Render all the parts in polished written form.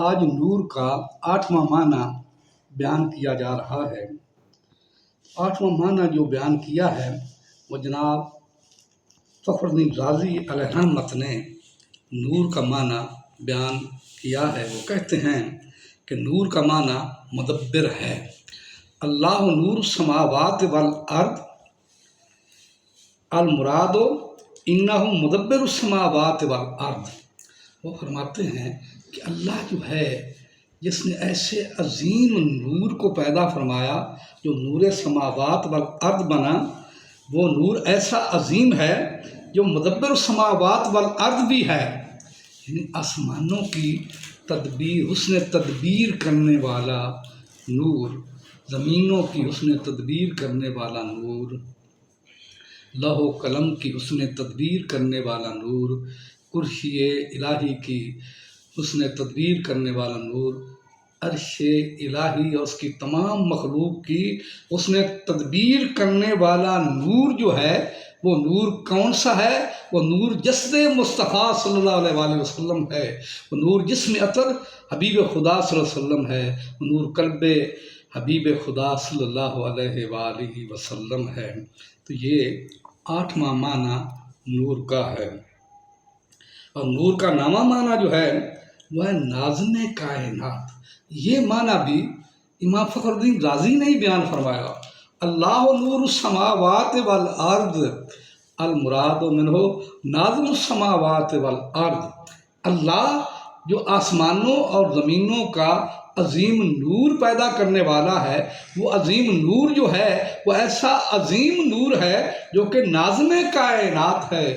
آج نور کا 8واں معنی بیان کیا جا رہا ہے۔ 8واں معنی جو بیان کیا ہے وہ جناب فخرالدین رازی علیہ رحمت نے نور کا معنی بیان کیا ہے۔ وہ کہتے ہیں کہ نور کا معنی مدبر ہے۔ اللہ نور السماوات والارض المراد انہ مدبر السماوات والارض۔ وہ فرماتے ہیں کہ اللہ جو ہے جس نے ایسے عظیم نور کو پیدا فرمایا جو نور سماوات والارض بنا، وہ نور ایسا عظیم ہے جو مدبر السماوات والارض بھی ہے، یعنی آسمانوں کی تدبیر، حسن تدبیر کرنے والا نور، زمینوں کی حسن تدبیر کرنے والا نور، لوح و قلم کی حسن تدبیر کرنے والا نور، کرسی الہی کی حسن تدبیر کرنے والا نور، عرش الہی اور اس کی تمام مخلوق کی حسن تدبیر کرنے والا نور جو ہے، وہ نور کون سا ہے؟ وہ نور جسد مصطفیٰ صلی اللہ علیہ وآلہ وسلم ہے، وہ نور جسم عطر حبیب خدا صلی اللہ علیہ وسلم ہے، وہ نور قلب حبیب خدا صلی اللہ علیہ وآلہ وسلم ہے۔ تو یہ 8واں معنی نور کا ہے۔ اور نور کا 9واں معنی جو ہے وہ ہے ناظم کائنات۔ یہ معنی بھی امام فخر الدین رازی نے ہی بیان فرمایا۔ اللہ نور السماوات والارض المراد منہ ناظم السماوات والارض۔ اللہ جو آسمانوں اور زمینوں کا عظیم نور پیدا کرنے والا ہے، وہ عظیم نور جو ہے وہ ایسا عظیم نور ہے جو کہ ناظم کائنات ہے،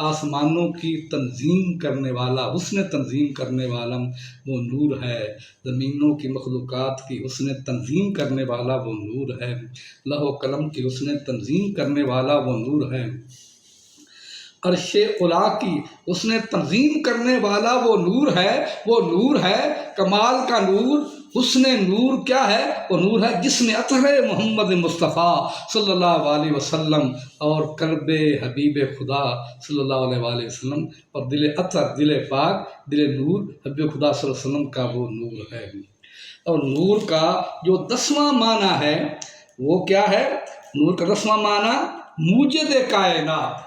آسمانوں کی تنظیم کرنے والا، حسن تنظیم کرنے والا وہ نور ہے، زمینوں کی مخلوقات کی حسن تنظیم کرنے والا وہ نور ہے، لوح و قلم کی حسن تنظیم کرنے والا وہ نور ہے، عرش اعلیٰ کی اس نے تنظیم کرنے والا وہ نور ہے، وہ نور ہے کمال کا نور، حسن نور کیا ہے؟ وہ نور ہے جسم عطر محمد مصطفیٰ صلی اللہ علیہ وسلم اور قلب حبیب خدا صلی اللہ علیہ وآلہ وسلم، اور دل عطر، دل پاک، دل نور حبیب خدا صلی اللہ علیہ وسلم کا وہ نور ہے۔ اور نور کا جو 10واں معنی ہے وہ کیا ہے؟ نور کا 10واں معنی موجد کائنات۔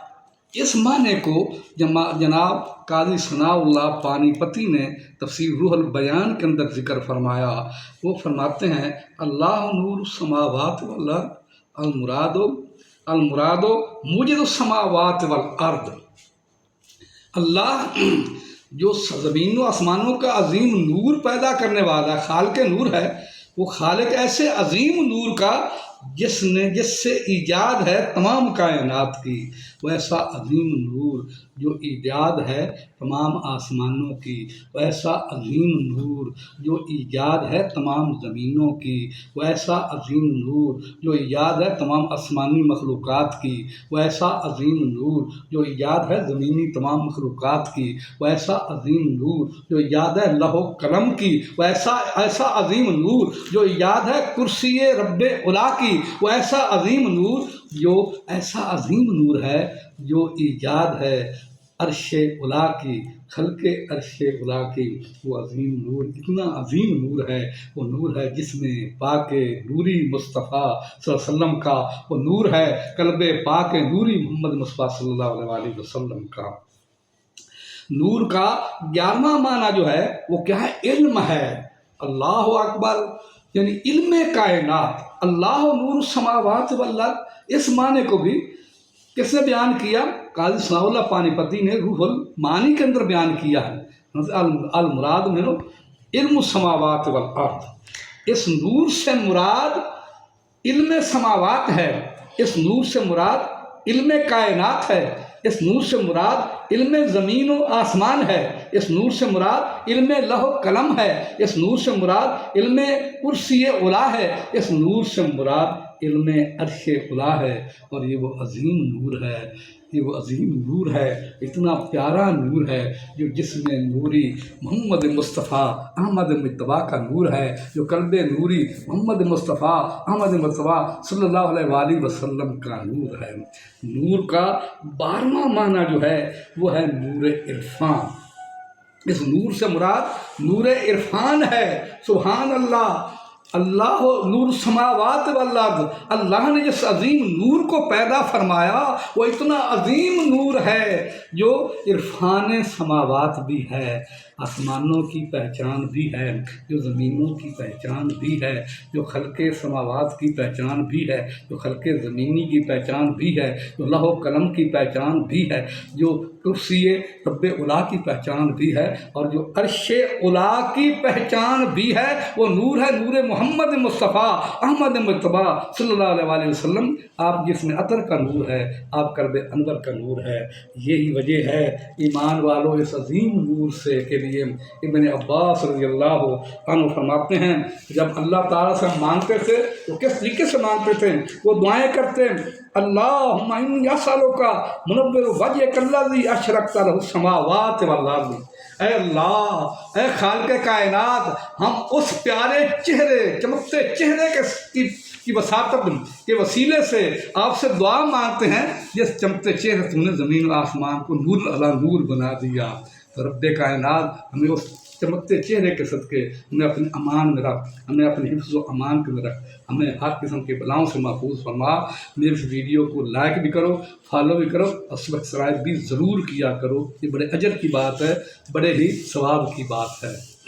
اس معنی کو جناب قاضی ثناء اللہ پانی پتی نے تفسیر روح البیان کے اندر ذکر فرمایا۔ وہ فرماتے ہیں اللہ نور السماوات والارض المراد موجد السماوات والارض۔ اللہ جو زمین و آسمانوں کا عظیم نور پیدا کرنے والا خالق نور ہے، وہ خالق ایسے عظیم نور کا جس سے ایجاد ہے تمام کائنات کی، وہ ایسا عظیم نور جو ایجاد ہے تمام آسمانوں کی، وہ ایسا عظیم نور جو ایجاد ہے تمام زمینوں کی، وہ ایسا عظیم نور جو ایجاد ہے تمام آسمانی مخلوقات کی، وہ ایسا عظیم نور جو ایجاد ہے زمینی تمام مخلوقات کی، وہ ایسا عظیم نور جو ایجاد ہے لوح و قلم کی، وہ ایسا عظیم نور جو ایجاد ہے کرسی رب اعلیٰ کی، وہ ایسا عظیم نور جو ایسا عظیم نور ہے جو ایجاد ہے عرش اعلیٰ کی، خلق عرش اعلیٰ کی، وہ عظیم نور اتنا عظیم نور ہے، وہ نور ہے جس میں پاک نوری مصطفیٰ صلی اللہ علیہ وسلم کا، وہ نور ہے قلب پاک نوری محمد مصطفیٰ صلی اللہ علیہ وسلم کا۔ نور کا 11واں معنی جو ہے وہ کیا ہے؟ علم ہے۔ اللہ اکبر، یعنی علم کائنات۔ اللہ نور السماوات والارض، اس معنی کو بھی کس نے بیان کیا؟ قاضی ثناء اللہ پانی پتی نے روح المعانی کے اندر بیان کیا ہے۔ المراد منہ علم السماوات والارض، اس نور سے مراد علم سماوات ہے، اس نور سے مراد علم کائنات ہے، اس نور سے مراد علم زمین و آسمان ہے، اس نور سے مراد علم لوح و قلم ہے، اس نور سے مراد علم کرسی اعلیٰ ہے، اس نور سے مراد علم عرش اعلیٰ ہے۔ اور یہ وہ عظیم نور ہے، یہ وہ عظیم نور ہے، اتنا پیارا نور ہے جو جسم نوری محمد مصطفیٰ احمد مجتبیٰ کا نور ہے، جو قلب نوری محمد مصطفیٰ احمد مجتبیٰ صلی اللہ علیہ وآلہ وسلم کا نور ہے۔ نور کا 12واں معنی جو ہے وہ ہے نور عرفان۔ اس نور سے مراد نور عرفان ہے۔ سبحان اللہ، اللہ نور السماوات والارض، اللہ نے جس عظیم نور کو پیدا فرمایا وہ اتنا عظیم نور ہے جو عرفان سماوات بھی ہے، آسمانوں کی پہچان بھی ہے، جو زمینوں کی پہچان بھی ہے، جو خلق سماوات کی پہچان بھی ہے، جو خلق زمینی کی پہچان بھی ہے، جو لوح و قلم کی پہچان بھی ہے، جو کرسی رب الا کی پہچان بھی ہے، اور جو عرش الا کی پہچان بھی ہے، وہ نور ہے، نور محمد مصطفیٰ احمد مجتبیٰ صلی اللہ علیہ وآلہ وسلم۔ آپ جسم عطر کا نور ہے، آپ قلب انور کا نور ہے۔ یہی وجہ ہے ایمان والوں اس عظیم نور سے کے لیے ابن عباس رضی اللہ عنہ فرماتے ہیں جب اللہ تعالیٰ سے مانگتے تھے وہ کس طریقے سے مانگتے تھے، وہ دعائیں کرتے، اللہم انی اسألک منور وجہک الذی اشرقت لہ السماوات والارض۔ اے اللہ، اے خالق کائنات، ہم اس پیارے چہرے، چمکتے چہرے کی وساطت کے وسیلے سے آپ سے دعا مانگتے ہیں جس چمکتے چہرے تم نے زمین و آسمان کو نور علی نور بنا دیا۔ تو رب کائنات ہمیں اس چمکتے چہرے کے صدقے ہمیں اپنے امان میں رکھ، ہمیں اپنے حفظ و امان کے میں رکھ، ہمیں ہر قسم کے بلاؤں سے محفوظ فرما۔ میرے اس ویڈیو کو لائک بھی کرو، فالو بھی کرو، اور سبسکرائب بھی ضرور کیا کرو۔ یہ بڑے اجر کی بات ہے، بڑے ہی ثواب کی بات ہے۔